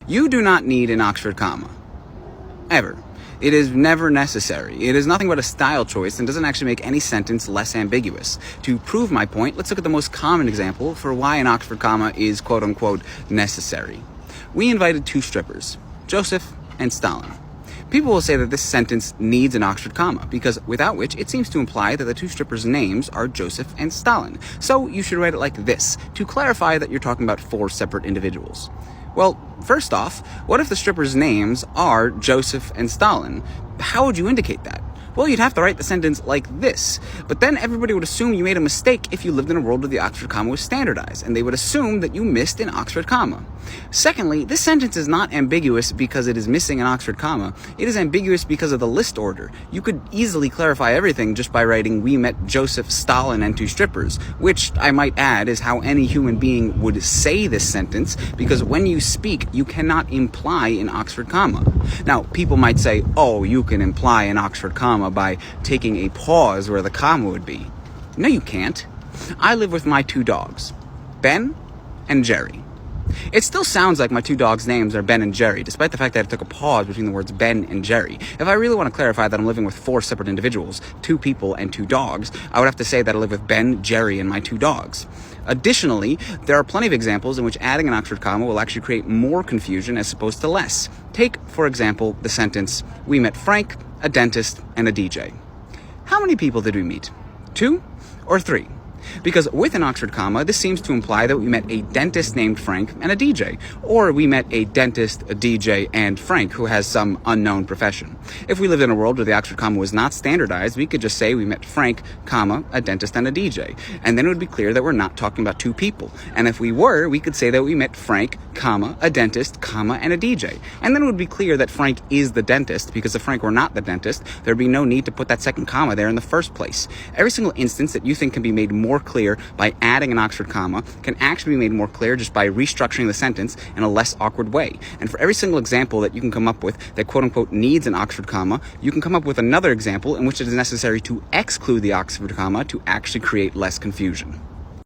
You do not need an Oxford comma. Ever. It is never necessary. It is nothing but a style choice and doesn't actually make any sentence less ambiguous. To prove my point, let's look at the most common example for why an Oxford comma is quote-unquote necessary. We invited two strippers, Joseph and Stalin. People will say that this sentence needs an Oxford comma, because without which it seems to imply that the two strippers' names are Joseph and Stalin. So you should write it like this, to clarify that you're talking about four separate individuals. Well, first off, what if the strippers' names are Joseph and Stalin? How would you indicate that? Well, you'd have to write the sentence like this, but then everybody would assume you made a mistake if you lived in a world where the Oxford comma was standardized, and they would assume that you missed an Oxford comma. Secondly, this sentence is not ambiguous because it is missing an Oxford comma. It is ambiguous because of the list order. You could easily clarify everything just by writing, we met Joseph, Stalin, and two strippers, which, I might add, is how any human being would say this sentence, because when you speak, you cannot imply an Oxford comma. Now, people might say, oh, you can imply an Oxford comma by taking a pause where the comma would be. No, you can't. I live with my two dogs, Ben and Jerry. It still sounds like my two dogs' names are Ben and Jerry, despite the fact that I took a pause between the words Ben and Jerry. If I really want to clarify that I'm living with four separate individuals, two people and two dogs, I would have to say that I live with Ben, Jerry, and my two dogs. Additionally, there are plenty of examples in which adding an Oxford comma will actually create more confusion as opposed to less. Take, for example, the sentence, we met Frank, a dentist, and a DJ. How many people did we meet? 2 or 3? Because with an Oxford comma, this seems to imply that we met a dentist named Frank and a DJ, or we met a dentist, a DJ, and Frank, who has some unknown profession. If we lived in a world where the Oxford comma was not standardized, we could just say we met Frank, comma, a dentist, and a DJ, and then it would be clear that we're not talking about two people. And if we were, we could say that we met Frank, comma, a dentist, comma, and a DJ, and then it would be clear that Frank is the dentist, because if Frank were not the dentist, there'd be no need to put that second comma there in the first place. Every single instance that you think can be made more clear by adding an Oxford comma can actually be made more clear just by restructuring the sentence in a less awkward way. And for every single example that you can come up with that quote-unquote needs an Oxford comma, you can come up with another example in which it is necessary to exclude the Oxford comma to actually create less confusion.